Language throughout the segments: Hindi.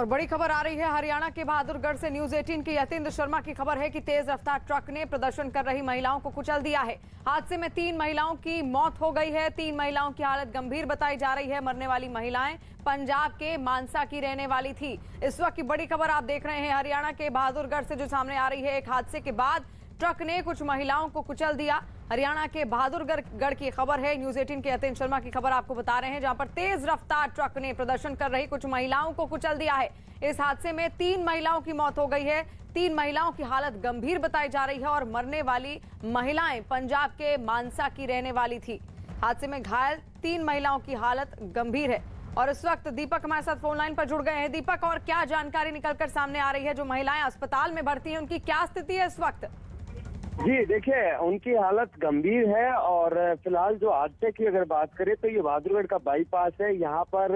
और बड़ी खबर आ रही है हरियाणा के बहादुरगढ़ से। न्यूज 18 की यतेंद्र शर्मा की खबर है कि तेज रफ्तार ट्रक ने प्रदर्शन कर रही महिलाओं को कुचल दिया है। हादसे में 3 महिलाओं की मौत हो गई है। 3 महिलाओं की हालत गंभीर बताई जा रही है। मरने वाली महिलाएं पंजाब के मानसा की रहने वाली थी। इस वक्त की बड़ी खबर आप देख रहे हैं हरियाणा के बहादुरगढ़ से, जो सामने आ रही है। एक हादसे के बाद ट्रक ने कुछ महिलाओं को कुचल दिया। हरियाणा के बहादुरगढ़ की खबर है। न्यूज 18 के यतेंद्र शर्मा की खबर आपको बता रहे हैं, जहां पर तेज रफ्तार ट्रक ने प्रदर्शन कर रही कुछ महिलाओं को कुचल दिया है। इस हादसे में 3 महिलाओं की मौत हो गई है। 3 महिलाओं की हालत गंभीर बताई जा रही है और मरने वाली महिलाएं पंजाब के मानसा की रहने वाली थी। हादसे में घायल 3 महिलाओं की हालत गंभीर है। और इस वक्त दीपक हमारे साथ फोन लाइन पर जुड़ गए हैं। दीपक, और क्या जानकारी निकलकर सामने आ रही है? जो महिलाएं अस्पताल में भर्ती हैं, उनकी क्या स्थिति है इस वक्त? जी देखिए, उनकी हालत गंभीर है और फिलहाल जो हादसे की अगर बात करें तो ये बहादुरगढ़ का बाईपास है। यहाँ पर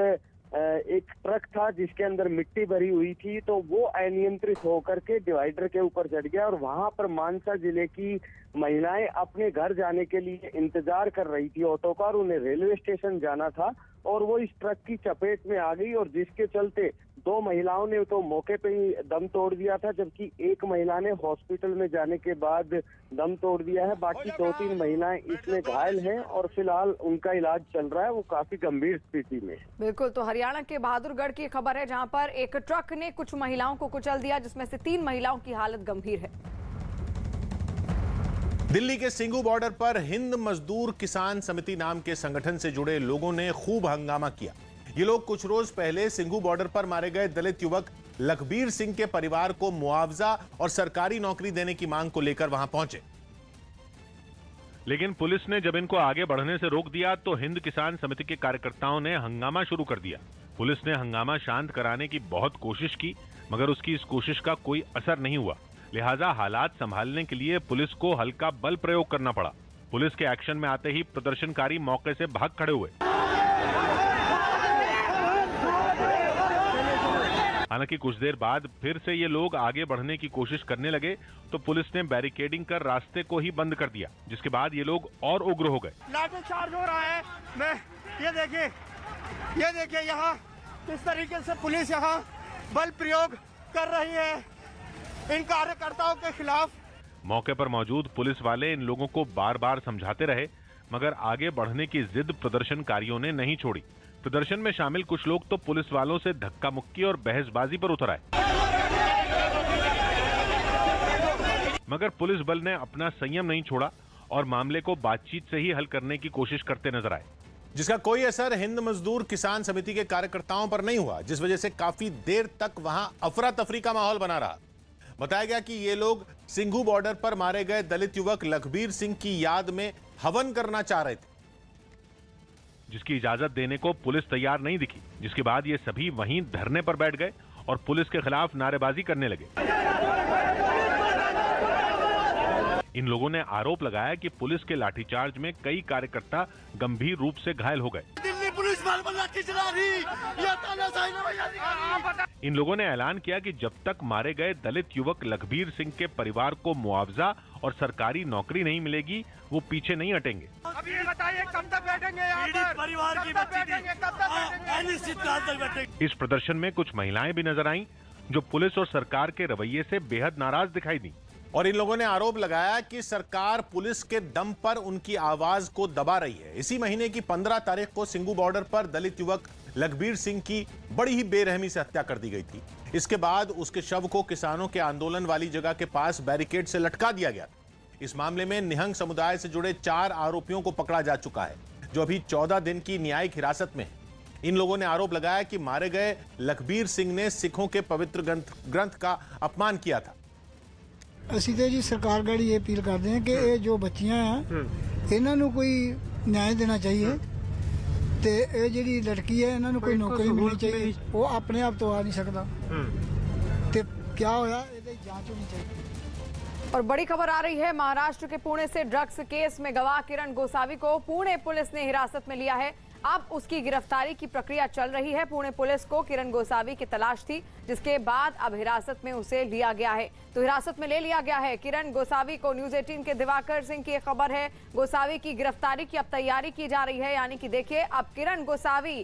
एक ट्रक था जिसके अंदर मिट्टी भरी हुई थी, तो वो अनियंत्रित होकर के डिवाइडर के ऊपर चढ़ गया और वहां पर मानसा जिले की महिलाएं अपने घर जाने के लिए इंतजार कर रही थी ऑटो का, और उन्हें रेलवे स्टेशन जाना था और वो इस ट्रक की चपेट में आ गई, और जिसके चलते 2 महिलाओं ने तो मौके पे ही दम तोड़ दिया था, जबकि एक महिला ने हॉस्पिटल में जाने के बाद दम तोड़ दिया है। बाकी 2-3 महिलाएं इसमें घायल हैं और फिलहाल उनका इलाज चल रहा है, वो काफी गंभीर स्थिति में। बिल्कुल, तो हरियाणा के बहादुरगढ़ की खबर है, जहां पर एक ट्रक ने कुछ महिलाओं को कुचल दिया, जिसमें से 3 महिलाओं की हालत गंभीर है। दिल्ली के सिंघू बॉर्डर पर हिंद मजदूर किसान समिति नाम के संगठन से जुड़े लोगों ने खूब हंगामा किया। ये लोग कुछ रोज पहले सिंघू बॉर्डर पर मारे गए दलित युवक लखबीर सिंह के परिवार को मुआवजा और सरकारी नौकरी देने की मांग को लेकर वहां पहुंचे। लेकिन पुलिस ने जब इनको आगे बढ़ने से रोक दिया तो हिंद किसान समिति के कार्यकर्ताओं ने हंगामा शुरू कर दिया। पुलिस ने हंगामा शांत कराने की बहुत कोशिश की, मगर उसकी इस कोशिश का कोई असर नहीं हुआ। लिहाजा हालात संभालने के लिए पुलिस को हल्का बल प्रयोग करना पड़ा। पुलिस के एक्शन में आते ही प्रदर्शनकारी मौके से भाग खड़े हुए। हालांकि कुछ देर बाद फिर से ये लोग आगे बढ़ने की कोशिश करने लगे तो पुलिस ने बैरिकेडिंग कर रास्ते को ही बंद कर दिया, जिसके बाद ये लोग और उग्र हो गए। लाठीचार्ज हो रहा है। ये देखिए यहाँ किस तरीके से पुलिस यहाँ बल प्रयोग कर रही है इन कार्यकर्ताओं के खिलाफ। मौके पर मौजूद पुलिस वाले इन लोगों को बार बार समझाते रहे, मगर आगे बढ़ने की जिद प्रदर्शनकारियों ने नहीं छोड़ी। प्रदर्शन में शामिल कुछ लोग तो पुलिस वालों से धक्का मुक्की और बहसबाजी पर उतर आए, मगर पुलिस बल ने अपना संयम नहीं छोड़ा और मामले को बातचीत से ही हल करने की कोशिश करते नजर आए, जिसका कोई असर हिंद मजदूर किसान समिति के कार्यकर्ताओं पर नहीं हुआ, जिस वजह से काफी देर तक वहां अफरा तफरी का माहौल बना रहा। बताया गया कि ये लोग सिंघू बॉर्डर पर मारे गए दलित युवक लखबीर सिंह की याद में हवन करना चाह रहे थे, जिसकी इजाजत देने को पुलिस तैयार नहीं दिखी, जिसके बाद ये सभी वहीं धरने पर बैठ गए और पुलिस के खिलाफ नारेबाजी करने लगे। इन लोगों ने आरोप लगाया कि पुलिस के लाठीचार्ज में कई कार्यकर्ता गंभीर रूप से घायल हो गए। दिल्ली पुलिस लाठी चला रही। इन लोगों ने ऐलान किया कि जब तक मारे गए दलित युवक लखबीर सिंह के परिवार को मुआवजा और सरकारी नौकरी नहीं मिलेगी, वो पीछे नहीं हटेंगे। अब ये बताइए कब तक बैठेंगे यहाँ पर? परिवार की कब तक बैठेंगे? इस प्रदर्शन में कुछ महिलाएं भी नजर आईं, जो पुलिस और सरकार के रवैये से बेहद नाराज दिखाई दी। और इन लोगों ने आरोप लगाया कि सरकार पुलिस के दम पर उनकी आवाज को दबा रही है। इसी महीने की 15 तारीख को सिंघू बॉर्डर पर दलित युवक लखबीर सिंह की बड़ी ही बेरहमी से हत्या कर दी गई थी। इसके बाद उसके शव को किसानों के आंदोलन वाली जगह के पास बैरिकेड से लटका दिया गया। इस मामले में निहंग समुदाय से जुड़े 4 आरोपियों को पकड़ा जा चुका है, जो अभी 14 दिन की न्यायिक हिरासत में है। इन लोगों ने आरोप लगाया कि मारे गए लखबीर सिंह ने सिखों के पवित्र ग्रंथ का अपमान किया था। ਅਸੀਂ ਤੇ ਜੀ ਸਰਕਾਰ ਗੜੀ ਇਹ ਅਪੀਲ ਕਰਦੇ ਹਾਂ ਕਿ ਇਹ ਜੋ ਬੱਚੀਆਂ ਆ ਇਹਨਾਂ ਨੂੰ ਕੋਈ ਨਿਆਂ ਦੇਣਾ ਚਾਹੀਏ ਤੇ ਇਹ ਜਿਹੜੀ ਲੜਕੀ ਹੈ ਇਹਨਾਂ ਨੂੰ ਕੋਈ ਨੌਕਰੀ ਮਿਲਣੀ ਚਾਹੀਏ। ਉਹ ਆਪਣੇ ਆਪ ਤੋਂ ਆ ਨਹੀਂ ਸਕਦਾ ਤੇ क्या ਹੋਇਆ ਇਹਦੀ ਜਾਂਚ होनी चाहिए। और बड़ी खबर आ रही है महाराष्ट्र के पुणे से। ड्रग्स केस में गवाह किरण गोसावी को पुणे पुलिस ने हिरासत में लिया है। अब उसकी गिरफ्तारी की प्रक्रिया चल रही है। पुणे पुलिस को किरण गोसावी की तलाश थी, जिसके बाद अब हिरासत में उसे लिया गया है। तो हिरासत में ले लिया गया है किरण गोसावी को। न्यूज 18 के दिवाकर सिंह की खबर है, गोसावी की गिरफ्तारी की अब तैयारी की जा रही है। यानी कि देखिए, अब किरण गोसावी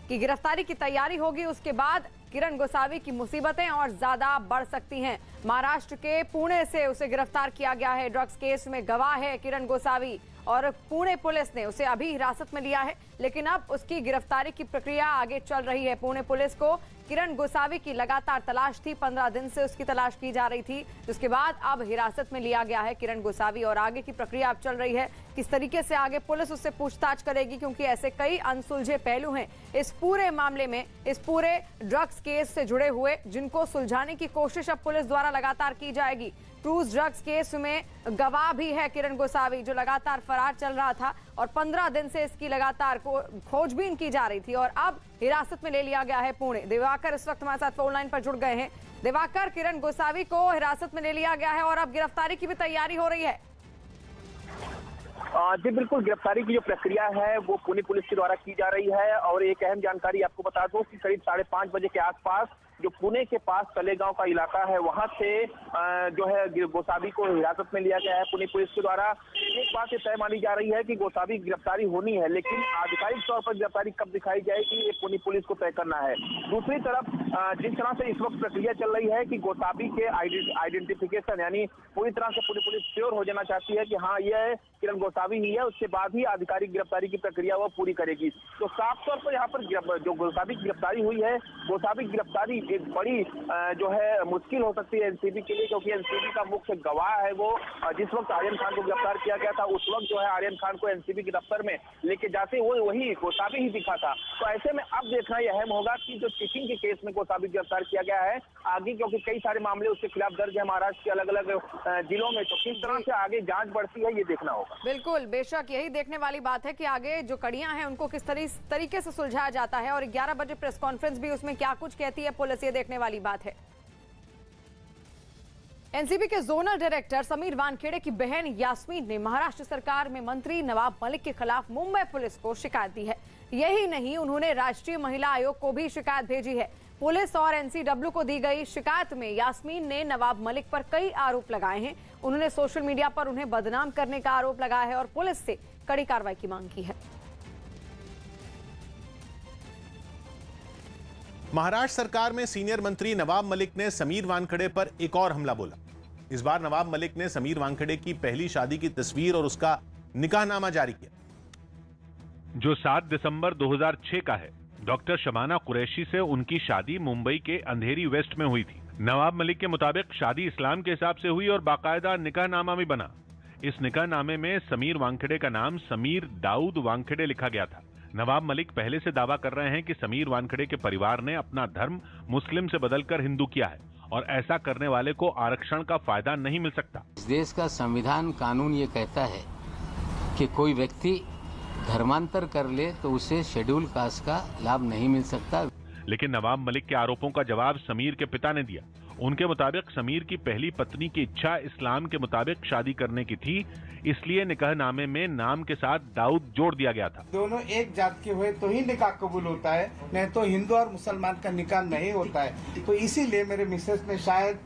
की गिरफ्तारी की तैयारी होगी, उसके बाद किरण गोसावी की मुसीबतें और ज्यादा बढ़ सकती हैं। महाराष्ट्र के पुणे से उसे गिरफ्तार किया गया है। ड्रग्स केस में गवाह है किरण गोसावी और पुणे पुलिस ने उसे अभी हिरासत में लिया है, लेकिन अब उसकी गिरफ्तारी की प्रक्रिया आगे चल रही है। पुणे पुलिस को किरण गोसावी की लगातार तलाश थी, 15 दिन से उसकी तलाश की जा रही थी, जिसके बाद अब हिरासत में लिया गया है किरण गोसावी और आगे की प्रक्रिया अब चल रही है। किस तरीके से आगे पुलिस उससे पूछताछ करेगी, क्योंकि ऐसे कई अनसुलझे पहलू हैं इस पूरे मामले में, इस पूरे ड्रग्स केस से जुड़े हुए, जिनको सुलझाने की कोशिश अब पुलिस द्वारा लगातार की जाएगी। क्रूज ड्रग्स केस में गवाह भी है किरण गोसावी, जो लगातार फरार चल रहा था और 15 दिन से इसकी लगातार खोजबीन की जा रही थी और अब हिरासत में ले लिया गया है पुणे। दिवाकर इस वक्त हमारे साथ फोन लाइन पर जुड़ गए हैं। दिवाकर, किरण गोसावी को हिरासत में ले लिया गया है और अब गिरफ्तारी की भी तैयारी हो रही है। जी बिल्कुल, गिरफ्तारी की जो प्रक्रिया है वो पुणे पुलिस के द्वारा की जा रही है। और एक अहम जानकारी आपको बता दूं कि करीब 5:30 बजे के आसपास जो पुणे के पास तलेगांव का इलाका है, वहां से जो है गोसावी को हिरासत में लिया गया है पुणे पुलिस के द्वारा। एक बात ये तय मानी जा रही है कि गोसावी की गिरफ्तारी होनी है, लेकिन आधिकारिक तौर पर गिरफ्तारी कब दिखाई जाएगी ये पुणे पुलिस को तय करना है। दूसरी तरफ जिस तरह से इस वक्त प्रक्रिया चल रही है कि गोसावी के आइडेंटिफिकेशन, यानी पूरी तरह से पुणे पुलिस श्योर हो जाना चाहती है कि हाँ यह किरण गोसावी ही है, उसके बाद ही आधिकारिक गिरफ्तारी की प्रक्रिया वो पूरी करेगी। तो साफ तौर पर यहाँ पर जो गोसावी की गिरफ्तारी हुई है, गोसावी की गिरफ्तारी एक बड़ी जो है मुश्किल हो सकती है एनसीबी के लिए, क्योंकि एनसीबी का मुख्य गवाह है वो। जिस वक्त आर्यन खान को गिरफ्तार किया गया था उस वक्त जो है आर्यन खान को एनसीबी के दफ्तर में लेके जाते वो वही गोसावी ही दिखा था। तो ऐसे में अब देखना यह अहम होगा कि जो चीटिंग के केस में गोसावी गिरफ्तार किया गया है आगे, क्योंकि कई सारे मामले उसके खिलाफ दर्ज है महाराष्ट्र के अलग अलग जिलों में, तो किस तरह से आगे जांच बढ़ती है ये देखना होगा। बिल्कुल, बेशक यही देखने वाली बात है कि आगे जो कड़ियां हैं उनको किस तरीके से सुलझाया जाता है और 11 बजे प्रेस कॉन्फ्रेंस भी, उसमें क्या कुछ कहती है पुलिस, ये देखने वाली बात है। एनसीबी के जोनल डायरेक्टर समीर वानखेड़े की बहन यास्मीन ने महाराष्ट्र सरकार में मंत्री नवाब मलिक के खिलाफ मुंबई पुलिस को शिकायत दी है। यही नहीं, उन्होंने राष्ट्रीय महिला आयोग को भी शिकायत भेजी है। पुलिस और एनसीडब्ल्यू को दी गई शिकायत में यास्मीन ने नवाब मलिक पर कई आरोप लगाए हैं। उन्होंने सोशल मीडिया पर उन्हें बदनाम करने का आरोप लगाया है और पुलिस से कड़ी कार्रवाई की मांग की है। महाराष्ट्र सरकार में सीनियर मंत्री नवाब मलिक ने समीर वानखेड़े पर एक और हमला बोला। इस बार नवाब मलिक ने समीर वानखेड़े की पहली शादी की तस्वीर और उसका निकाहनामा जारी किया, जो 7 दिसंबर 2006 का है। डॉक्टर शबाना कुरैशी से उनकी शादी मुंबई के अंधेरी वेस्ट में हुई थी। नवाब मलिक के मुताबिक शादी इस्लाम के हिसाब से हुई और बाकायदा निकाहनामा भी बना। इस निकाहनामे में समीर वानखेड़े का नाम समीर दाऊद वानखेड़े लिखा गया था। नवाब मलिक पहले से दावा कर रहे हैं कि समीर वानखेड़े के परिवार ने अपना धर्म मुस्लिम से बदलकर हिंदू किया है और ऐसा करने वाले को आरक्षण का फायदा नहीं मिल सकता। इस देश का संविधान कानून ये कहता है कि कोई व्यक्ति धर्मांतर कर ले तो उसे शेड्यूल कास्ट का लाभ नहीं मिल सकता। लेकिन नवाब मलिक के आरोपों का जवाब समीर के पिता ने दिया। उनके मुताबिक समीर की पहली पत्नी की इच्छा इस्लाम के मुताबिक शादी करने की थी, इसलिए निकाहनामे में नाम के साथ दाऊद जोड़ दिया गया था। दोनों एक जात के हुए तो ही निकाह कबूल होता है, नहीं तो हिंदू और मुसलमान का निकाह नहीं होता है। तो इसीलिए मेरे मिसेस ने शायद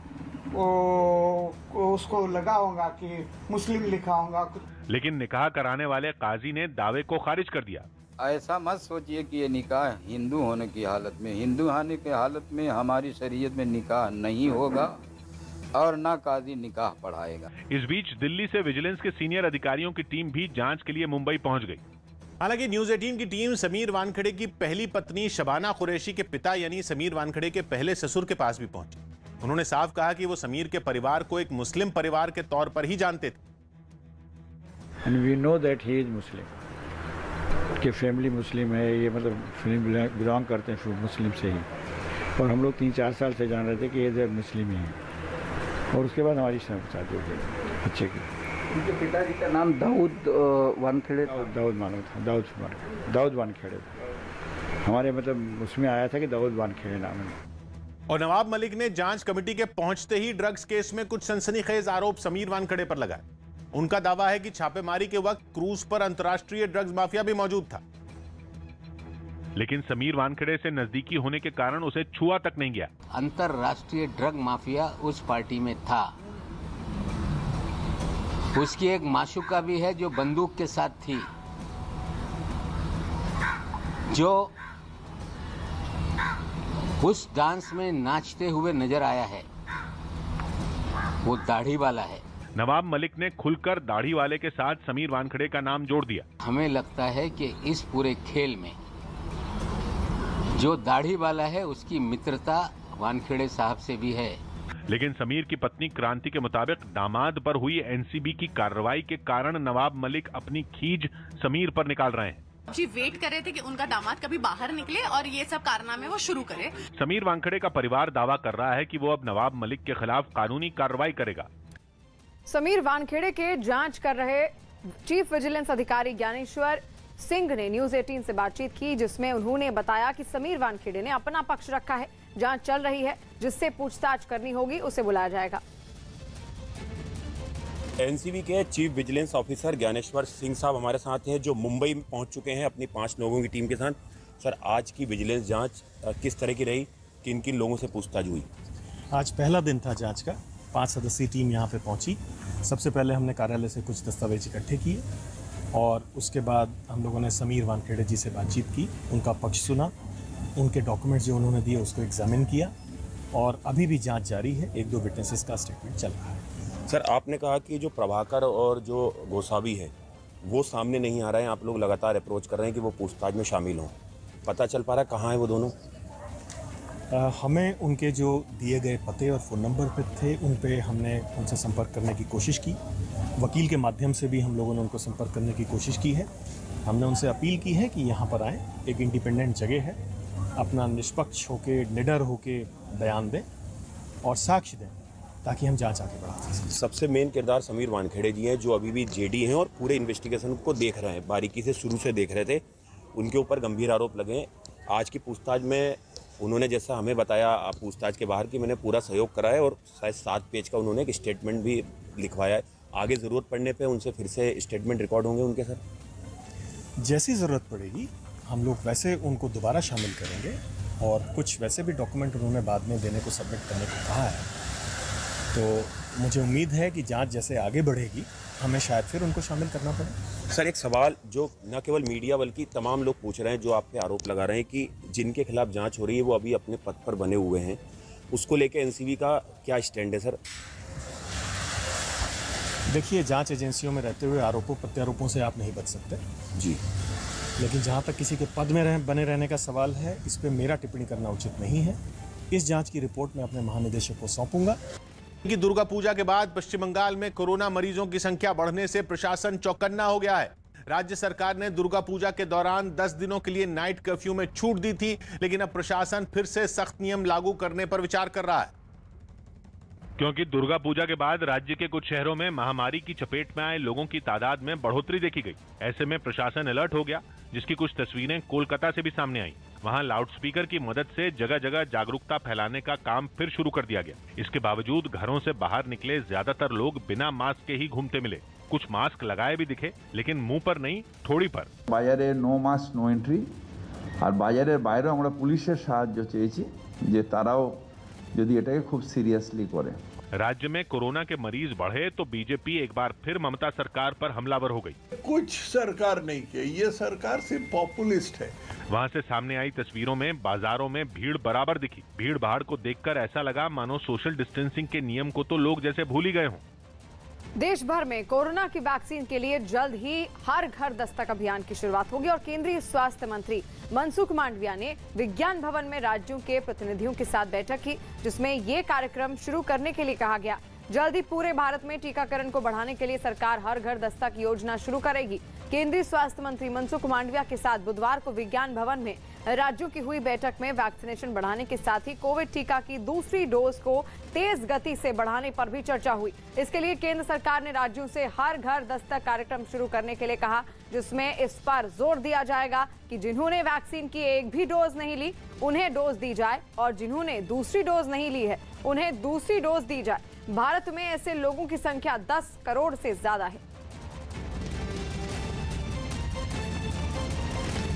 उसको लगा होगा कि मुस्लिम लिखा होगा। लेकिन निकाह कराने वाले काजी ने दावे को खारिज कर दिया। ऐसा मत सोचिए कि ये निकाह हिंदू होने की हालत में, हिंदू होने की हालत में हमारी शरीयत में निकाह नहीं होगा और ना काजी निकाह पढ़ाएगा। इस बीच दिल्ली से विजिलेंस के सीनियर अधिकारियों की टीम भी जांच के लिए मुंबई पहुंच गई। हालांकि न्यूज 18 की टीम समीर वानखेड़े की पहली पत्नी शबाना कुरैशी के पिता यानी समीर वानखेड़े के पहले ससुर के पास भी पहुंची। उन्होंने साफ कहा कि वो समीर के परिवार को एक मुस्लिम परिवार के तौर पर ही जानते थे। And we know that he is Muslim, कि फैमिली मुस्लिम है, ये मतलब बिलोंग करते हैं मुस्लिम से ही, और हम लोग 3-4 साल से जान रहे थे कि ये मुस्लिम ही है। और उसके बाद हमारी शादी हो गई बच्चे की। उनके पिताजी का नाम दाऊद वानखेड़े, दाऊद वानखेड़े हमारे मतलब उसमें आया था कि दाऊद वानखेड़े नाम है। और नवाब मलिक ने जांच कमेटी के पहुंचते ही ड्रग्स केस में कुछ सनसनीखेज आरोप समीर वानखेड़े पर लगाए। उनका दावा है कि छापेमारी के वक्त क्रूज पर अंतर्राष्ट्रीय ड्रग्स माफिया भी मौजूद था, लेकिन समीर वानखेड़े से नजदीकी होने के कारण उसे छुआ तक नहीं गया। अंतर्राष्ट्रीय ड्रग माफिया उस पार्टी में था। उसकी एक माशूका भी है जो बंदूक के साथ थी, जो उस डांस में नाचते हुए नजर आया है वो दाढ़ी वाला है। नवाब मलिक ने खुलकर दाढ़ी वाले के साथ समीर वानखेड़े का नाम जोड़ दिया। हमें लगता है कि इस पूरे खेल में जो दाढ़ी वाला है उसकी मित्रता वानखेड़े साहब से भी है। लेकिन समीर की पत्नी क्रांति के मुताबिक दामाद पर हुई एनसीबी की कार्रवाई के कारण नवाब मलिक अपनी खींच समीर पर निकाल रहे हैं। जी वेट कर रहे थे कि उनका दामाद कभी बाहर निकले और ये सब कारनामे वो शुरू करे। समीर वानखेड़े का परिवार दावा कर रहा है कि वो अब नवाब मलिक के खिलाफ कानूनी कार्रवाई करेगा। समीर वानखेड़े के जांच कर रहे चीफ विजिलेंस अधिकारी ज्ञानेश्वर सिंह ने न्यूज 18 से बातचीत की, जिसमें उन्होंने बताया कि समीर वानखेड़े ने अपना पक्ष रखा है, जांच चल रही है, जिससे पूछताछ करनी होगी उसे बुलाया जाएगा। एनसीबी के chief vigilance officer Dnyaneshwar Singh साहब हमारे साथ हैं, जो मुंबई में पहुंच चुके हैं अपनी 5 लोगों की टीम के साथ। सर, आज की विजिलेंस जांच किस तरह की रही, किन किन लोगों से पूछताछ हुई? आज पहला दिन था जांच का। 5 सदस्यीय टीम यहाँ पे पहुंची। सबसे पहले हमने कार्यालय से कुछ दस्तावेज इकट्ठे किए और उसके बाद हम लोगों ने समीर वानखेड़े जी से बातचीत की, उनका पक्ष सुना, उनके डॉक्यूमेंट जो उन्होंने दिए उसको एग्जामिन किया और अभी भी जांच जारी है। 1-2 विटनेसेस का स्टेटमेंट चल रहा है। सर, आपने कहा कि जो प्रभाकर और जो गोसावी है वो सामने नहीं आ रहे हैं, आप लोग लगातार अप्रोच कर रहे हैं कि वो पूछताछ में शामिल हों, पता चल पा रहा है कहाँ है वो दोनों? हमें उनके जो दिए गए पते और फ़ोन नंबर पे थे उन पे हमने उनसे संपर्क करने की कोशिश की। वकील के माध्यम से भी हम लोगों ने उनको संपर्क करने की कोशिश की है। हमने उनसे अपील की है कि यहाँ पर आएँ, एक इंडिपेंडेंट जगह है, अपना निष्पक्ष होके निडर होके बयान दें और साक्ष्य दें ताकि हम जांच आगे बढ़ा सकें। सबसे मेन किरदार समीर वानखेड़े जी हैं, जो अभी भी जेडी हैं और पूरे इन्वेस्टिगेशन को देख रहे हैं, बारीकी से शुरू से देख रहे थे। उनके ऊपर गंभीर आरोप लगे हैं। आज की पूछताछ में उन्होंने जैसा हमें बताया पूछताछ के बाहर कि मैंने पूरा सहयोग करा है और शायद 7 पेज का उन्होंने एक स्टेटमेंट भी लिखवाया है। आगे ज़रूरत पड़ने पे उनसे फिर से स्टेटमेंट रिकॉर्ड होंगे उनके सर? जैसी ज़रूरत पड़ेगी हम लोग वैसे उनको दोबारा शामिल करेंगे और कुछ वैसे भी डॉक्यूमेंट उन्होंने बाद में देने को सबमिट करने को कहा है। तो मुझे उम्मीद है कि जांच जैसे आगे बढ़ेगी हमें शायद फिर उनको शामिल करना पड़े। सर, एक सवाल जो न केवल मीडिया बल्कि तमाम लोग पूछ रहे हैं, जो आप पे आरोप लगा रहे हैं कि जिनके खिलाफ जांच हो रही है वो अभी अपने पद पर बने हुए हैं, उसको लेके एनसीबी का क्या स्टैंड है सर? देखिए, जांच एजेंसियों में रहते हुए आरोपों प्रत्यारोपों से आप नहीं बच सकते जी, लेकिन जहां तक किसी के पद में बने रहने का सवाल है, इस पे मेरा टिप्पणी करना उचित नहीं है। इस जांच की रिपोर्ट मैं अपने महानिदेशक को सौंपूंगा। कि दुर्गा पूजा के बाद पश्चिम बंगाल में कोरोना मरीजों की संख्या बढ़ने से प्रशासन चौकन्ना हो गया है। राज्य सरकार ने दुर्गा पूजा के दौरान 10 दिनों के लिए नाइट कर्फ्यू में छूट दी थी, लेकिन अब प्रशासन फिर से सख्त नियम लागू करने पर विचार कर रहा है, क्योंकि दुर्गा पूजा के बाद राज्य के कुछ शहरों में महामारी की चपेट में आए लोगों की तादाद में बढ़ोतरी देखी गई। ऐसे में प्रशासन अलर्ट हो गया, जिसकी कुछ तस्वीरें कोलकाता से भी सामने आई। वहां लाउडस्पीकर की मदद से जगह जगह जागरूकता फैलाने का काम फिर शुरू कर दिया गया। इसके बावजूद घरों से बाहर निकले ज्यादातर लोग बिना मास्क के ही घूमते मिले। कुछ मास्क लगाए भी दिखे, लेकिन मुंह पर नहीं, ठोड़ी पर। बाजारे नो मास्क नो एंट्री और बाजारेर बाहरेও আমরা পুলিশের সাহায্য চেয়েছি যে তারাও যদি এটাকে খুব সিরিয়াসলি করে। राज्य में कोरोना के मरीज बढ़े तो बीजेपी एक बार फिर ममता सरकार पर हमलावर हो गई। कुछ सरकार नहीं की, ये सरकार सिर्फ पॉपुलिस्ट है। वहां से सामने आई तस्वीरों में बाजारों में भीड़ बराबर दिखी। भीड़ भाड़ को देखकर ऐसा लगा मानो सोशल डिस्टेंसिंग के नियम को तो लोग जैसे भूल ही गए हों। देश भर में कोरोना की वैक्सीन के लिए जल्द ही हर घर दस्तक अभियान की शुरुआत होगी और केंद्रीय स्वास्थ्य मंत्री मनसुख मांडविया ने विज्ञान भवन में राज्यों के प्रतिनिधियों के साथ बैठक की, जिसमें ये कार्यक्रम शुरू करने के लिए कहा गया। जल्द ही पूरे भारत में टीकाकरण को बढ़ाने के लिए सरकार हर घर दस्तक योजना शुरू करेगी। केंद्रीय स्वास्थ्य मंत्री मनसुख मांडविया के साथ बुधवार को विज्ञान भवन में राज्यों की हुई बैठक में वैक्सीनेशन बढ़ाने के साथ ही कोविड टीका की दूसरी डोज को तेज गति से बढ़ाने पर भी चर्चा हुई। इसके लिए केंद्र सरकार ने राज्यों से हर घर दस्तक कार्यक्रम शुरू करने के लिए कहा, जिसमें इस पर जोर दिया जाएगा कि जिन्होंने वैक्सीन की एक भी डोज नहीं ली उन्हें डोज दी जाए और जिन्होंने दूसरी डोज नहीं ली है उन्हें दूसरी डोज दी जाए। भारत में ऐसे लोगों की संख्या 10 करोड़ से ज्यादा है।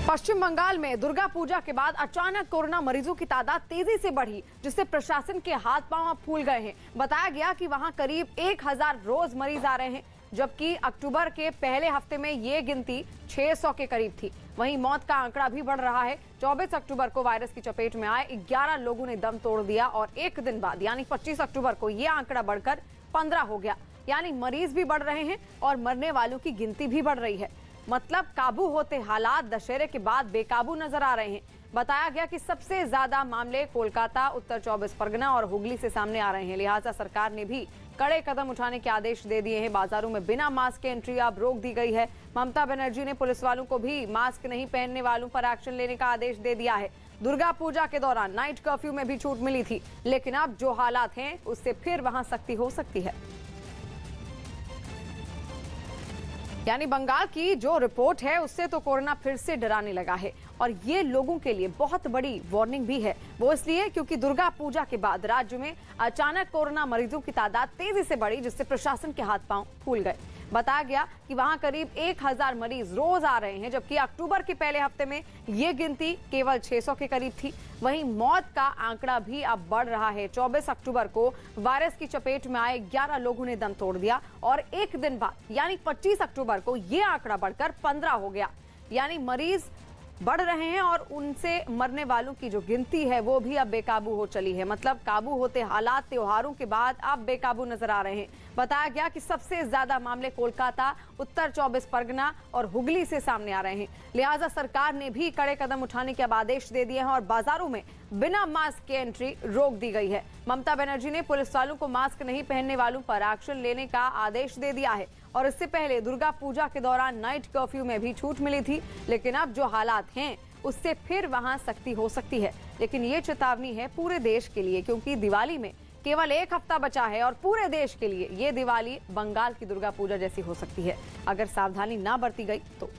पश्चिम बंगाल में दुर्गा पूजा के बाद अचानक कोरोना मरीजों की तादाद तेजी से बढ़ी, जिससे प्रशासन के हाथ पांव फूल गए हैं। बताया गया कि वहां करीब 1000 रोज मरीज आ रहे हैं, जबकि अक्टूबर के पहले हफ्ते में ये गिनती 600 के करीब थी। वहीं मौत का आंकड़ा भी बढ़ रहा है। 24 अक्टूबर को वायरस की चपेट में आए 11 लोगों ने दम तोड़ दिया और एक दिन बाद यानी 25 अक्टूबर को यह आंकड़ा बढ़कर 15 हो गया। यानी मरीज भी बढ़ रहे हैं और मरने वालों की गिनती भी बढ़ रही है। मतलब काबू होते हालात दशहरे के बाद बेकाबू नजर आ रहे हैं। बताया गया कि सबसे ज्यादा मामले कोलकाता, उत्तर 24 परगना और हुगली से सामने आ रहे हैं। लिहाजा सरकार ने भी कड़े कदम उठाने के आदेश दे दिए हैं। बाजारों में बिना मास्क के एंट्री अब रोक दी गई है। ममता बनर्जी ने पुलिस वालों को भी मास्क नहीं पहनने वालों पर एक्शन लेने का आदेश दे दिया है। दुर्गा पूजा के दौरान नाइट कर्फ्यू में भी छूट मिली थी, लेकिन अब जो हालात हैं उससे फिर वहां सख्ती हो सकती है। यानी बंगाल की जो रिपोर्ट है उससे तो कोरोना फिर से डराने लगा है और ये लोगों के लिए बहुत बड़ी वार्निंग भी है। वो इसलिए क्योंकि दुर्गा पूजा के बाद राज्य में अचानक कोरोना मरीजों की तादाद तेजी से बढ़ी, जिससे प्रशासन के हाथ पांव फूल गए। बताया गया कि वहां करीब 1000 मरीज रोज आ रहे हैं, जबकि अक्टूबर के पहले हफ्ते में ये गिनती केवल 600 के करीब थी। वहीं मौत का आंकड़ा भी अब बढ़ रहा है। 24 अक्टूबर को वायरस की चपेट में आए 11 लोगों ने दम तोड़ दिया और एक दिन बाद यानी 25 अक्टूबर को ये आंकड़ा बढ़कर 15 हो गया। यानी मरीज बढ़ रहे हैं और उनसे मरने वालों की जो गिनती है वो भी अब बेकाबू हो चली है। मतलब काबू होते हालात त्योहारों के बाद अब बेकाबू नजर आ रहे हैं। बताया गया कि सबसे ज्यादा मामले कोलकाता, उत्तर 24 परगना और हुगली से सामने आ रहे हैं। लिहाजा सरकार ने भी कड़े कदम उठाने के अब आदेश दे दिए हैं और बाजारों में बिना मास्क की एंट्री रोक दी गई है। ममता बनर्जी ने पुलिस वालों को मास्क नहीं पहनने वालों पर एक्शन लेने का आदेश दे दिया है और इससे पहले दुर्गा पूजा के दौरान नाइट कर्फ्यू में भी छूट मिली थी, लेकिन अब जो हालात हैं उससे फिर वहां सख्ती हो सकती है। लेकिन ये चेतावनी है पूरे देश के लिए, क्योंकि दिवाली में केवल एक हफ्ता बचा है और पूरे देश के लिए ये दिवाली बंगाल की दुर्गा पूजा जैसी हो सकती है अगर सावधानी ना बरती गई तो।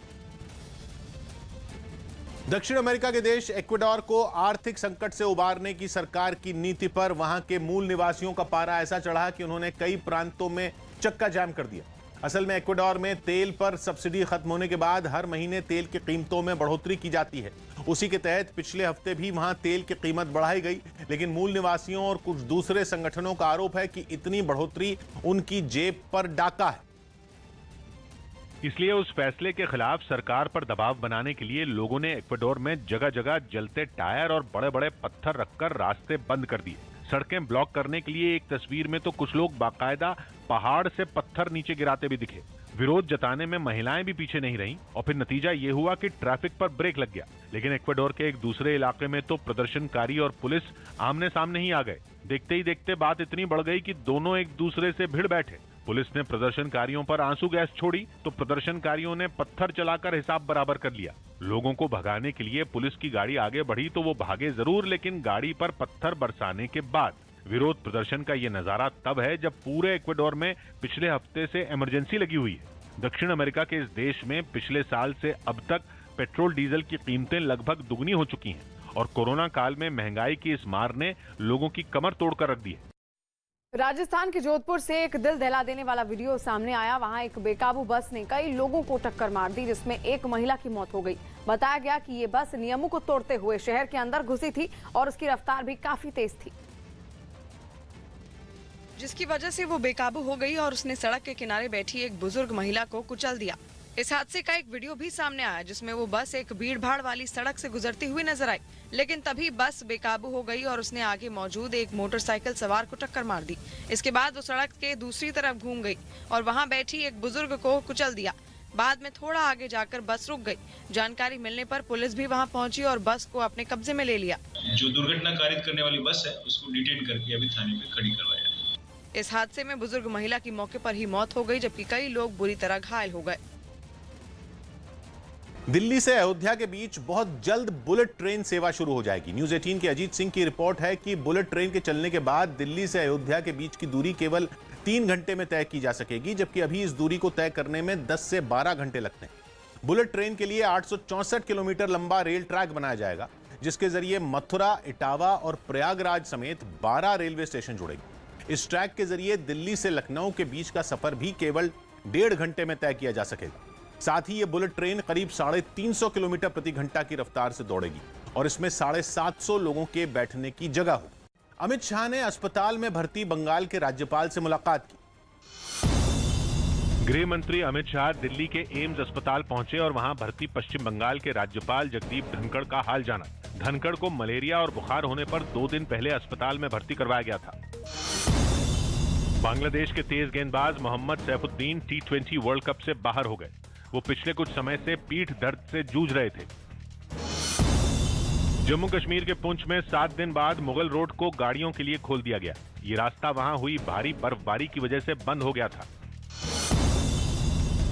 दक्षिण अमेरिका के देश इक्वाडोर को आर्थिक संकट से उबारने की सरकार की नीति पर वहां के मूल निवासियों का पारा ऐसा चढ़ा कि उन्होंने कई प्रांतों में चक्का जाम कर दिया। असल में इक्वाडोर में तेल पर सब्सिडी खत्म होने के बाद हर महीने तेल की कीमतों में बढ़ोतरी की जाती है। उसी के तहत पिछले हफ्ते भी वहां तेल की कीमत बढ़ाई गई, लेकिन मूल निवासियों और कुछ दूसरे संगठनों का आरोप है कि इतनी बढ़ोतरी उनकी जेब पर डाका है। इसलिए उस फैसले के खिलाफ सरकार पर दबाव बनाने के लिए लोगों ने इक्वाडोर में जगह जगह जलते टायर और बड़े बड़े पत्थर रखकर रास्ते बंद कर दिए। सड़कें ब्लॉक करने के लिए एक तस्वीर में तो कुछ लोग बाकायदा पहाड़ से पत्थर नीचे गिराते भी दिखे। विरोध जताने में महिलाएं भी पीछे नहीं रहीं और फिर नतीजा ये हुआ कि ट्रैफिक पर ब्रेक लग गया। लेकिन इक्वाडोर के एक दूसरे इलाके में तो प्रदर्शनकारी और पुलिस आमने सामने ही आ गए। देखते ही देखते बात इतनी बढ़ गई कि दोनों एक दूसरे से भिड़ बैठे। पुलिस ने प्रदर्शनकारियों पर आंसू गैस छोड़ी तो प्रदर्शनकारियों ने पत्थर चलाकर हिसाब बराबर कर लिया। लोगों को भगाने के लिए पुलिस की गाड़ी आगे बढ़ी तो वो भागे जरूर, लेकिन गाड़ी पर पत्थर बरसाने के बाद। विरोध प्रदर्शन का ये नजारा तब है जब पूरे इक्वाडोर में पिछले हफ्ते से इमरजेंसी लगी हुई है। दक्षिण अमेरिका के इस देश में पिछले साल से अब तक पेट्रोल डीजल की कीमतें लगभग दुगनी हो चुकी हैं और कोरोना काल में महंगाई की इस मार ने लोगों की कमर तोड़कर रख दी है। राजस्थान के जोधपुर से एक दिल दहला देने वाला वीडियो सामने आया। वहां एक बेकाबू बस ने कई लोगों को टक्कर मार दी, जिसमें एक महिला की मौत हो गई। बताया गया कि ये बस नियमों को तोड़ते हुए शहर के अंदर घुसी थी और उसकी रफ्तार भी काफी तेज थी, जिसकी वजह से वो बेकाबू हो गई और उसने सड़क के किनारे बैठी एक बुजुर्ग महिला को कुचल दिया। इस हादसे का एक वीडियो भी सामने आया, जिसमें वो बस एक भीड़ भाड़ वाली सड़क से गुजरती हुई नजर आई, लेकिन तभी बस बेकाबू हो गई और उसने आगे मौजूद एक मोटरसाइकिल सवार को टक्कर मार दी। इसके बाद वो सड़क के दूसरी तरफ घूम गई और वहां बैठी एक बुजुर्ग को कुचल दिया। बाद में थोड़ा आगे जाकर बस रुक गई। जानकारी मिलने पर पुलिस भी वहां पहुंची और बस को अपने कब्जे में ले लिया। जो दुर्घटना कारित करने वाली बस है उसको डिटेन करके अभी थाने में खड़ी करवाया है। इस हादसे में बुजुर्ग महिला की मौके पर ही मौत हो गई, जबकि कई लोग बुरी तरह घायल हो गए। दिल्ली से अयोध्या के बीच बहुत जल्द बुलेट ट्रेन सेवा शुरू हो जाएगी। न्यूज 18 के अजीत सिंह की रिपोर्ट है कि बुलेट ट्रेन के चलने के बाद दिल्ली से अयोध्या के बीच की दूरी केवल 3 घंटे में तय की जा सकेगी, जबकि अभी इस दूरी को तय करने में 10 से 12 घंटे लगते हैं। बुलेट ट्रेन के लिए 864 किलोमीटर लंबा रेल ट्रैक बनाया जाएगा, जिसके जरिए मथुरा, इटावा और प्रयागराज समेत 12 रेलवे स्टेशन जुड़ेंगे। इस ट्रैक के जरिए दिल्ली से लखनऊ के बीच का सफर भी केवल 1.5 घंटे में तय किया जा सकेगा। साथ ही यह बुलेट ट्रेन करीब 350 किलोमीटर प्रति घंटा की रफ्तार से दौड़ेगी और इसमें 750 लोगों के बैठने की जगह होगी। अमित शाह ने अस्पताल में भर्ती बंगाल के राज्यपाल से मुलाकात की। गृह मंत्री अमित शाह दिल्ली के एम्स अस्पताल पहुंचे और वहां भर्ती पश्चिम बंगाल के राज्यपाल जगदीप धनखड़ का हाल जाना। धनखड़ को मलेरिया और बुखार होने पर 2 दिन पहले अस्पताल में भर्ती करवाया गया था। बांग्लादेश के तेज गेंदबाज Mohammad Saifuddin T20 world cup से बाहर हो गए। वो पिछले कुछ समय से पीठ दर्द से जूझ रहे थे। जम्मू कश्मीर के पुंछ में 7 दिन बाद मुगल रोड को गाड़ियों के लिए खोल दिया गया। ये रास्ता वहां हुई भारी बर्फबारी की वजह से बंद हो गया था।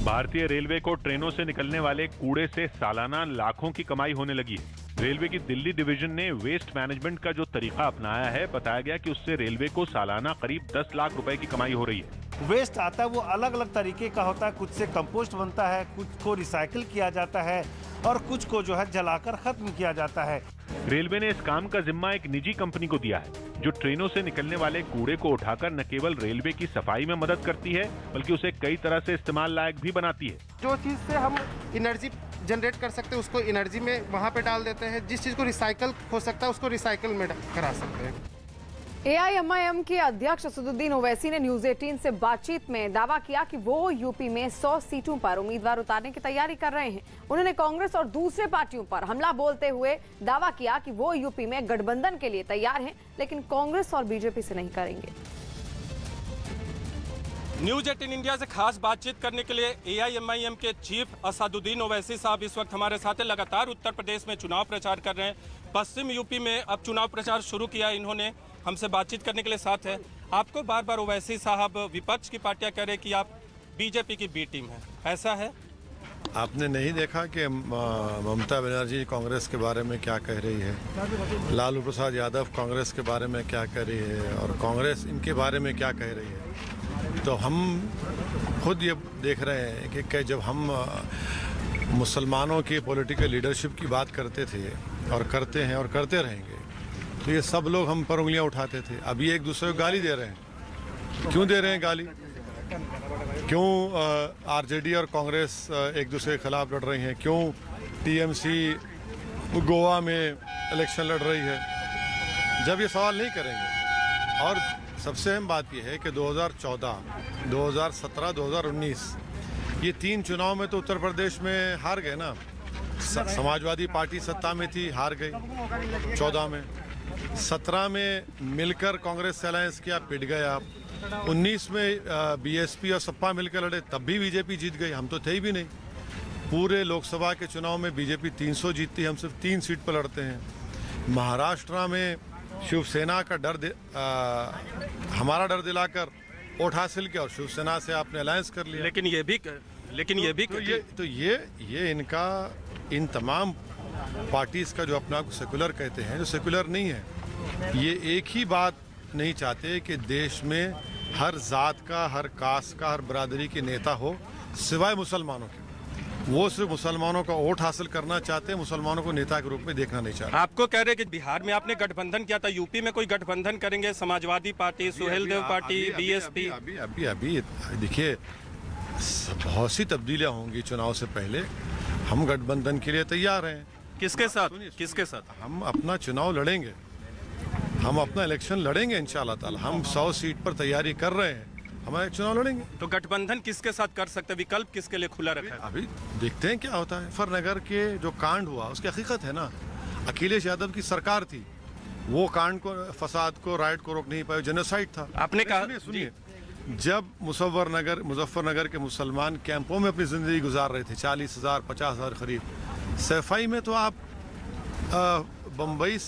भारतीय रेलवे को ट्रेनों से निकलने वाले कूड़े से सालाना लाखों की कमाई होने लगी है। रेलवे की दिल्ली डिवीजन ने वेस्ट मैनेजमेंट का जो तरीका अपनाया है, बताया गया कि उससे रेलवे को सालाना करीब 10 लाख रुपए की कमाई हो रही है। वेस्ट आता है वो अलग अलग तरीके का होता है। कुछ से कंपोस्ट बनता है, कुछ को रिसाइकिल किया जाता है और कुछ को जो है जलाकर खत्म किया जाता है। रेलवे ने इस काम का जिम्मा एक निजी कंपनी को दिया है, जो ट्रेनों से निकलने वाले कूड़े को उठाकर न केवल रेलवे की सफाई में मदद करती है, बल्कि उसे कई तरह से इस्तेमाल लायक भी बनाती है। जो चीज़ से हम एनर्जी जनरेट कर सकते हैं उसको एनर्जी में वहाँ पे डाल देते हैं। जिस चीज़ को रिसाइकल हो सकता है उसको रिसाइकल में करा सकते हैं। AIMIM के अध्यक्ष असदुद्दीन ओवैसी ने न्यूज 18 से बातचीत में दावा किया कि वो यूपी में 100 सीटों पर उम्मीदवार उतारने की तैयारी कर रहे हैं। उन्होंने कांग्रेस और दूसरे पार्टियों पर हमला बोलते हुए दावा किया कि वो यूपी में गठबंधन के लिए तैयार हैं, लेकिन कांग्रेस और बीजेपी से नहीं करेंगे। न्यूज 18 इंडिया से खास बातचीत करने के लिए AIMIM के चीफ असदुद्दीन ओवैसी साहब इस वक्त हमारे साथ हैं। लगातार उत्तर प्रदेश में चुनाव प्रचार कर रहे हैं। पश्चिम यूपी में अब चुनाव प्रचार शुरू किया है इन्होंने। हमसे बातचीत करने के लिए साथ है। आपको बार बार ओवैसी साहब विपक्ष की पार्टियां कह रहे कि आप बीजेपी की बी टीम है, ऐसा है? आपने नहीं देखा कि ममता बनर्जी कांग्रेस के बारे में क्या कह रही है, लालू प्रसाद यादव कांग्रेस के बारे में क्या कह रही है और कांग्रेस इनके बारे में क्या कह रही है। तो हम खुद ये देख रहे हैं कि जब हम मुसलमानों की पॉलिटिकल लीडरशिप की बात करते थे और करते हैं और करते रहेंगे, तो ये सब लोग हम पर उंगलियां उठाते थे। अभी एक दूसरे को गाली दे रहे हैं। क्यों दे रहे हैं गाली? क्यों आरजेडी और कांग्रेस एक दूसरे के खिलाफ लड़ रही हैं? क्यों टीएमसी गोवा में इलेक्शन लड़ रही है? जब ये सवाल नहीं करेंगे। और सबसे अहम बात यह है कि 2014, 2017, 2019 ये 3 चुनाव में तो उत्तर प्रदेश में हार गए ना। समाजवादी पार्टी सत्ता में थी, हार गई 14 में। 17 में मिलकर कांग्रेस से अलायंस किया, पिट गए आप। 19 में बीएसपी और सपा मिलकर लड़े, तब भी बीजेपी जीत गई, हम तो थे ही भी नहीं। पूरे लोकसभा के चुनाव में बीजेपी 300 जीतती है, हम सिर्फ 3 सीट पर लड़ते हैं। महाराष्ट्र में शिवसेना का हमारा डर दिलाकर वोट हासिल किया और शिवसेना से आपने अलायंस कर लिया। लेकिन ये भी तो ये इनका इन तमाम पार्टीज का जो अपना सेकुलर कहते हैं, जो सेकुलर नहीं है, ये एक ही बात नहीं चाहते कि देश में हर जात का, हर कास्ट का, हर बरादरी के नेता हो सिवाय मुसलमानों के। वो सिर्फ मुसलमानों का वोट हासिल करना चाहते हैं, मुसलमानों को नेता के रूप में देखना नहीं चाहते। आपको कह रहे कि बिहार में आपने गठबंधन किया था, यूपी में कोई गठबंधन करेंगे? Samajwadi party, Suhel Dev party, BSP. अभी देखिए, बहुत सी तब्दीलियां होंगी चुनाव से पहले। हम गठबंधन के लिए तैयार हैं। किसके साथ? हम अपना चुनाव लड़ेंगे, हम अपना इलेक्शन लड़ेंगे इंशाल्लाह ताला। हम 100 सीट पर तैयारी कर रहे हैं, हमारे चुनाव लड़ेंगे। तो गठबंधन किसके साथ कर सकते, विकल्प किसके लिए खुला रखा है? अभी देखते हैं क्या होता है। मुजफ्फरनगर के जो कांड हुआ उसकी हकीकत है ना, अखिलेश यादव की सरकार थी, वो कांड को, फसाद को, राइट को रोक नहीं पाए, जेनोसाइड था। आपने कहा, सुनिए, जब मुजफ्फरनगर के मुसलमान कैंपों में अपनी जिंदगी गुजार रहे थे, 40,000, 50,000 करीब। सैफाई में तो आप मुंबई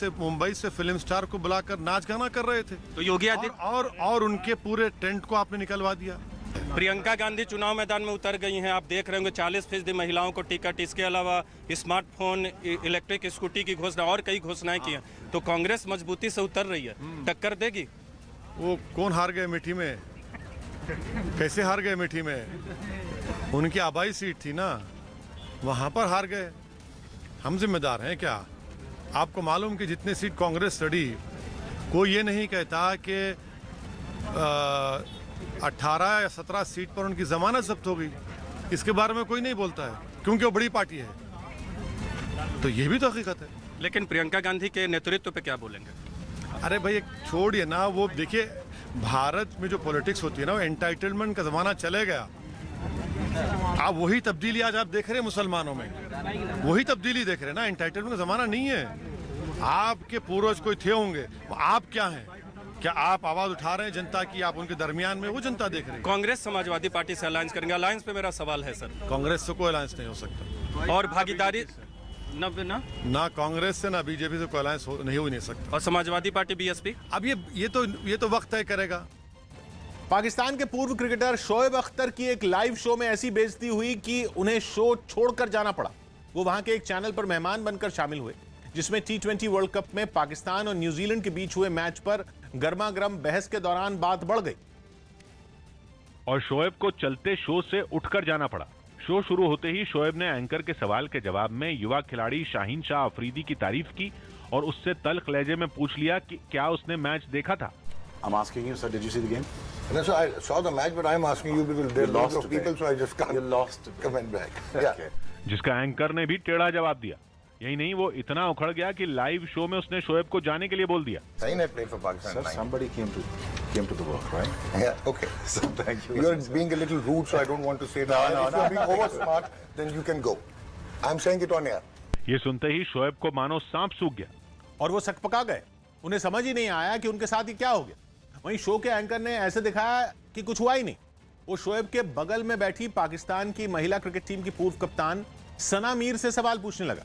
से फिल्म स्टार को बुलाकर नाच गाना कर रहे थे। तो योगी आदित्य और उनके पूरे टेंट को आपने निकलवा दिया। प्रियंका गांधी चुनाव मैदान में उतर गई हैं, आप देख रहे होंगे 40% महिलाओं को टिकट, इसके अलावा स्मार्टफोन, इलेक्ट्रिक स्कूटी की घोषणा और कई घोषणाएं की हैं। तो कांग्रेस मजबूती से उतर रही है, टक्कर देगी? वो कौन हार गए मीठी में? कैसे हार गए मीठी में? उनकी आबाई सीट थी ना, वहां पर हार गए। हम जिम्मेदार हैं क्या? आपको मालूम कि जितने सीट कांग्रेस लड़ी, कोई ये नहीं कहता कि 18 या 17 सीट पर उनकी जमानत जब्त हो गई। इसके बारे में कोई नहीं बोलता है, क्योंकि वो बड़ी पार्टी है। तो ये भी तो हकीकत है। लेकिन प्रियंका गांधी के नेतृत्व पे क्या बोलेंगे? अरे भाई छोड़िए ना, वो देखिए, भारत में जो पॉलिटिक्स होती है ना, वो एंटाइटलमेंट का ज़माना चले गया। आप वही तब्दीली आज आप देख रहे हैं मुसलमानों में, वही तब्दीली देख रहे हैं ना। एंटाइटलमेंट का जमाना नहीं है। आपके पूर्वज कोई थे होंगे, आप क्या हैं? क्या आप आवाज उठा रहे हैं जनता की? आप उनके दरमियान में, वो जनता देख रही है। कांग्रेस समाजवादी पार्टी से अलायंस करेंगे, अलायंस पे मेरा सवाल है सर। कांग्रेस से कोई अलायंस नहीं हो सकता। और भागीदारी ना कांग्रेस से ना बीजेपी से कोई अलायंस नहीं हो नहीं सकता। और समाजवादी पार्टी बीएसपी? अब ये तो वक्त तय करेगा। पाकिस्तान के पूर्व क्रिकेटर शोएब अख्तर की एक लाइव शो में ऐसी बेइज्जती हुई कि उन्हें शो छोड़कर जाना पड़ा। वो वहां के एक चैनल पर मेहमान बनकर शामिल हुए, जिसमें T20 वर्ल्ड कप में पाकिस्तान और न्यूजीलैंड के बीच हुए मैच पर गर्मा गर्म बहस के दौरान बात बढ़ गई और शोएब को चलते शो से उठकर जाना पड़ा। शो शुरू होते ही शोएब ने एंकर के सवाल के जवाब में युवा खिलाड़ी शाहीन शाह अफरीदी की तारीफ की और उससे तल्ख लहजे में पूछ लिया कि क्या उसने मैच देखा था। I'm asking you, sir, did you see the game? No, so I saw the match, but I'm asking you because there are lots of people, so I just can't. You lost. Comment back. Yeah. जिसका एंकर ने भी टेढ़ा जवाब दिया। यही नहीं, वो इतना उखड़ गया कि लाइव शो में उसने शोएब को जाने के लिए बोल दिया। Sahin had played for Pakistan. Sir, somebody came to the work, right? Yeah. Okay. So thank you. You're being a little rude, so I don't want to say that. No, if you're being over smart, then you can go. I'm saying it on air. ये सुनते ही शोएब को मानो सांप सूख गया और वो सकपका गए। उन्हें समझ ही नहीं आया कि उनके साथ ये क्या हो गया। वहीं शो के एंकर ने ऐसे दिखाया कि कुछ हुआ ही नहीं। वो शोएब के बगल में बैठी पाकिस्तान की महिला क्रिकेट टीम की पूर्व कप्तान सना मीर से सवाल पूछने लगा।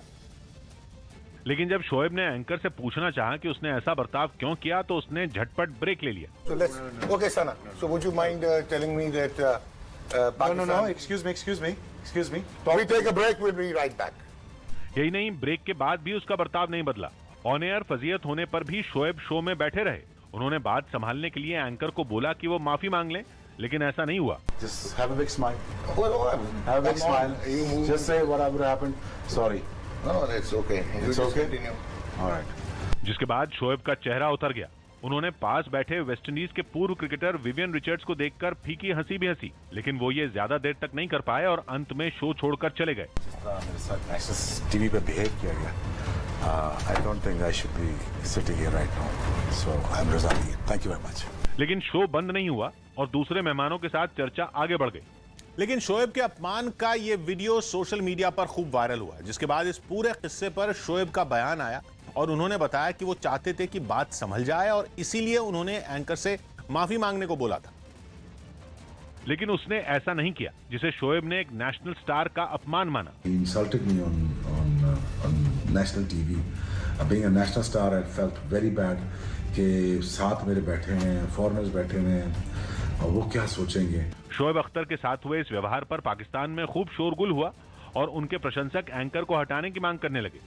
लेकिन जब शोएब ने एंकर से पूछना चाहा कि उसने ऐसा बर्ताव क्यों किया, तो उसने झटपट ब्रेक ले लिया। So let's. Okay, Sana. So would you mind telling me that Pakistan? No. Excuse me. We take a break. We'll be right back. यही नहीं, ब्रेक के बाद भी उसका बर्ताव नहीं बदला। ऑन एयर फजीयत होने पर भी शोएब शो में बैठे रहे। उन्होंने बात संभालने के लिए एंकर को बोला कि वो माफी मांग लें, लेकिन ऐसा नहीं हुआ। Just have a big smile. Well, have a big smile. Just say whatever happened. Sorry. No, it's okay. It's okay. Continue. All right. जिसके बाद शोएब का चेहरा उतर गया। उन्होंने पास बैठे वेस्टइंडीज के पूर्व क्रिकेटर विवियन रिचर्ड्स को देखकर फीकी हंसी भी हंसी, लेकिन वो ये ज्यादा देर तक नहीं कर पाए और अंत में शो छोड़कर चले गए। मेरे साथ नेशनल टीवी पे बिहेव किया गया। I don't think I should be sitting here right now. So I'm resigning. Thank you very much. लेकिन शो बंद नहीं हुआ और दूसरे मेहमानों के साथ चर्चा आगे बढ़ गई। लेकिन शोएब के अपमान का ये वीडियो सोशल मीडिया पर खूब वायरल हुआ, जिसके बाद इस पूरे किस्से पर शोएब का बयान आया और उन्होंने बताया कि वो चाहते थे कि बात संभल जाए और इसीलिए उन्होंने एंकर से माफी मांगने को बोला था। लेकिन उसने ऐसा नहीं किया, जिसे शोएब ने एक नेशनल स्टार का अपमान माना। He insulted me on national TV. Being a national star, I felt very bad कि साथ मेरे बैठे हैं, फॉरेनर्स बैठे हैं और वो क्या सोचेंगे। शोएब अख्तर के साथ हुए इस व्यवहार पर पाकिस्तान में खूब शोरगुल हुआ और उनके प्रशंसक एंकर को हटाने की मांग करने लगे।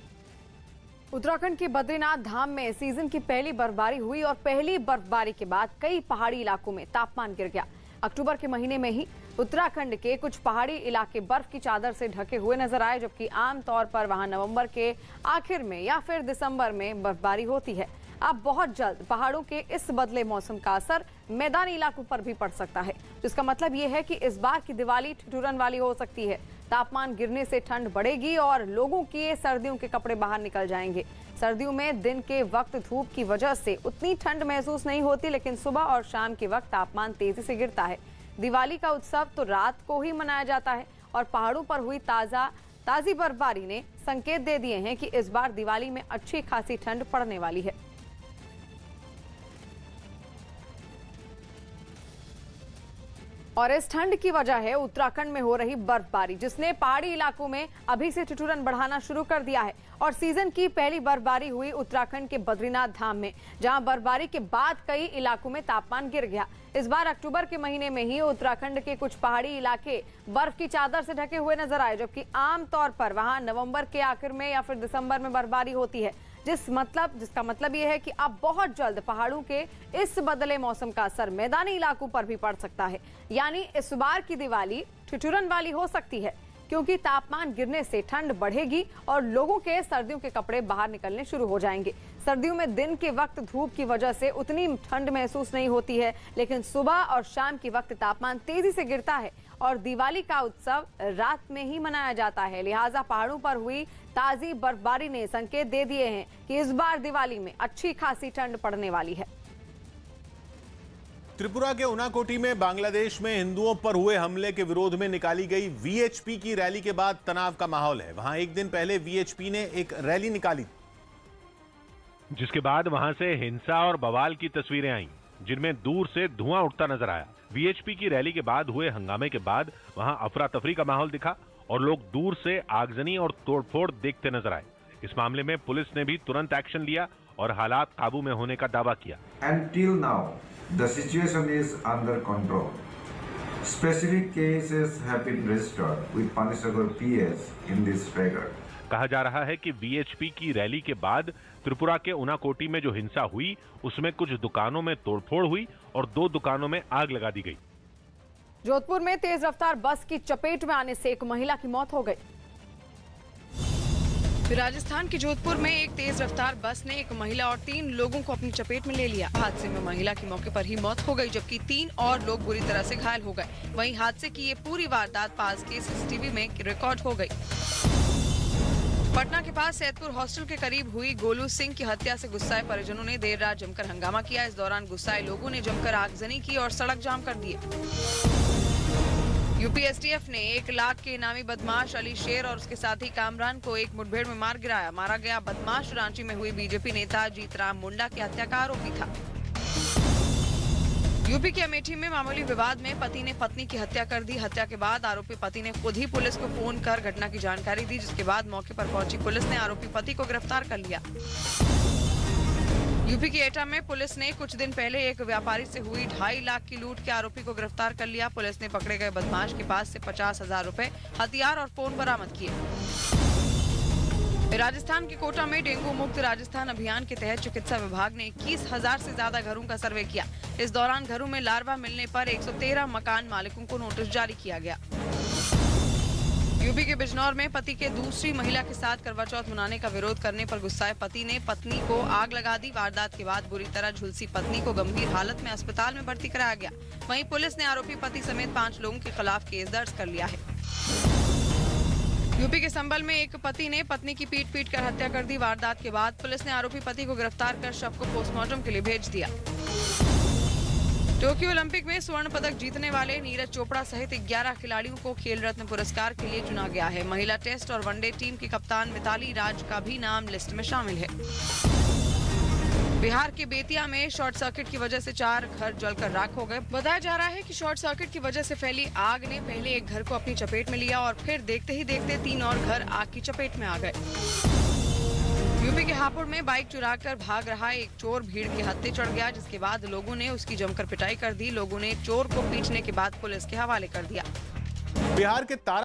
उत्तराखंड के बद्रीनाथ धाम में सीजन की पहली बर्फबारी हुई और पहली बर्फबारी के बाद कई पहाड़ी इलाकों में तापमान गिर गया। अक्टूबर के महीने में ही उत्तराखंड के कुछ पहाड़ी इलाके बर्फ की चादर से ढके हुए नजर आए, जबकि आमतौर पर वहां नवंबर के आखिर में या फिर दिसंबर में बर्फबारी होती है। अब बहुत जल्द पहाड़ों के इस बदले मौसम का असर मैदानी इलाकों पर भी पड़ सकता है, जिसका मतलब ये है कि इस बार की दिवाली ठिठुरन वाली हो सकती है। तापमान गिरने से ठंड बढ़ेगी और लोगों के सर्दियों के कपड़े बाहर निकल जाएंगे। सर्दियों में दिन के वक्त धूप की वजह से उतनी ठंड महसूस नहीं होती, लेकिन सुबह और शाम के वक्त तापमान तेजी से गिरता है। दिवाली का उत्सव तो रात को ही मनाया जाता है और पहाड़ों पर हुई ताजी बर्फबारी ने संकेत दे दिए हैं कि इस बार दिवाली में अच्छी खासी ठंड पड़ने वाली है। और इस ठंड की वजह है उत्तराखंड में हो रही बर्फबारी, जिसने पहाड़ी इलाकों में अभी से ठिठुरन बढ़ाना शुरू कर दिया है। और सीजन की पहली बर्फबारी हुई उत्तराखंड के बद्रीनाथ धाम में, जहां बर्फबारी के बाद कई इलाकों में तापमान गिर गया। इस बार अक्टूबर के महीने में ही उत्तराखंड के कुछ पहाड़ी इलाके बर्फ की चादर से ढके हुए नजर आए, जबकि आमतौर पर वहां नवंबर के आखिर में या फिर दिसंबर में बर्फबारी होती है। जिसका मतलब यह है कि अब बहुत जल्द पहाड़ों के इस बदले मौसम का असर मैदानी इलाकों पर भी पड़ सकता है। यानी इस बार की दिवाली ठिठुरन वाली हो सकती है, क्योंकि तापमान गिरने से ठंड बढ़ेगी और लोगों के सर्दियों के कपड़े बाहर निकलने शुरू हो जाएंगे। सर्दियों में दिन के वक्त धूप की वजह से उतनी ठंड महसूस नहीं होती है, लेकिन सुबह और शाम के वक्त तापमान तेजी से गिरता है और दिवाली का उत्सव रात में ही मनाया जाता है। लिहाजा पहाड़ों पर हुई ताजी बर्फबारी ने संकेत दे दिए हैं कि इस बार दिवाली में अच्छी खासी ठंड पड़ने वाली है। त्रिपुरा के उनाकोटी में बांग्लादेश में हिंदुओं पर हुए हमले के विरोध में निकाली गई वीएचपी की रैली के बाद तनाव का माहौल है। वहां एक दिन पहले वीएचपी ने एक रैली निकाली, जिसके बाद वहां से हिंसा और बवाल की तस्वीरें आईं, जिनमें दूर से धुआं उठता नजर आया। वीएचपी की रैली के बाद हुए हंगामे के बाद वहां अफरा तफरी का माहौल दिखा और लोग दूर से आगजनी और तोड़फोड़ देखते नजर आए। इस मामले में पुलिस ने भी तुरंत एक्शन लिया और हालात काबू में होने का दावा किया। Until now, the situation is under control. Specific cases have been registered with Panisagar PS in this regard. कहा जा रहा है कि वीएचपी की रैली के बाद त्रिपुरा के उनाकोटी में जो हिंसा हुई उसमें कुछ दुकानों में तोड़फोड़ हुई और 2 दुकानों में आग लगा दी गई। जोधपुर में तेज रफ्तार बस की चपेट में आने से एक महिला की मौत हो गई। राजस्थान के जोधपुर में एक तेज रफ्तार बस ने एक महिला और 3 लोगों को अपनी चपेट में ले लिया। हादसे में महिला की मौके पर ही मौत हो गई, जबकि 3 और लोग बुरी तरह से घायल हो गए। वहीं हादसे की ये पूरी वारदात पास के सीसीटीवी में रिकॉर्ड हो गई। पटना के पास सैदपुर हॉस्टल के करीब हुई गोलू सिंह की हत्या से गुस्साए परिजनों ने देर रात जमकर हंगामा किया। इस दौरान गुस्साए लोगों ने जमकर आगजनी की और सड़क जाम कर दिए। यूपी एसटीएफ ने 1 लाख के इनामी बदमाश अली शेर और उसके साथी कामरान को एक मुठभेड़ में मार गिराया। मारा गया बदमाश रांची में हुई बीजेपी नेता जीतराम मुंडा की हत्या का आरोपी था। यूपी के अमेठी में मामूली विवाद में पति ने पत्नी की हत्या कर दी। हत्या के बाद आरोपी पति ने खुद ही पुलिस को फोन कर घटना की जानकारी दी, जिसके बाद मौके पर पहुंची पुलिस ने आरोपी पति को गिरफ्तार कर लिया। यूपी के एटा में पुलिस ने कुछ दिन पहले एक व्यापारी से हुई 2.5 लाख की लूट के आरोपी को गिरफ्तार कर लिया। पुलिस ने पकड़े गए बदमाश के पास से 50,000 रुपए, हथियार और फोन बरामद किए। राजस्थान के कोटा में डेंगू मुक्त राजस्थान अभियान के तहत चिकित्सा विभाग ने 21,000 से ज्यादा घरों का सर्वे किया। इस दौरान घरों में लार्वा मिलने पर 113 मकान मालिकों को नोटिस जारी किया गया। यूपी के बिजनौर में पति के दूसरी महिला के साथ करवा चौथ मनाने का विरोध करने पर गुस्साए पति ने पत्नी को आग लगा दी। वारदात के बाद बुरी तरह झुलसी पत्नी को गंभीर हालत में अस्पताल में भर्ती कराया गया। वहीं पुलिस ने आरोपी पति समेत 5 लोगों के खिलाफ केस दर्ज कर लिया है। यूपी के संबल में एक पति ने पत्नी की पीट कर हत्या कर दी। वारदात के बाद पुलिस ने आरोपी पति को गिरफ्तार कर शव को पोस्टमार्टम के लिए भेज दिया। टोक्यो ओलंपिक में स्वर्ण पदक जीतने वाले नीरज चोपड़ा सहित 11 खिलाड़ियों को खेल रत्न पुरस्कार के लिए चुना गया है। महिला टेस्ट और वनडे टीम की कप्तान मिताली राज का भी नाम लिस्ट में शामिल है। बिहार के बेतिया में शॉर्ट सर्किट की वजह से 4 घर जलकर राख हो गए। बताया जा रहा है कि शॉर्ट सर्किट की वजह से फैली आग ने पहले एक घर को अपनी चपेट में लिया और फिर देखते ही देखते 3 और घर आग की चपेट में आ गए। यूपी के हापुड़ में बाइक चुराकर भाग रहा एक चोर भीड़ के हत्थे चढ़ गया, जिसके बाद लोगों ने उसकी जमकर पिटाई कर दी। लोगों ने चोर को पीटने के बाद पुलिस के हवाले कर दिया। बिहार के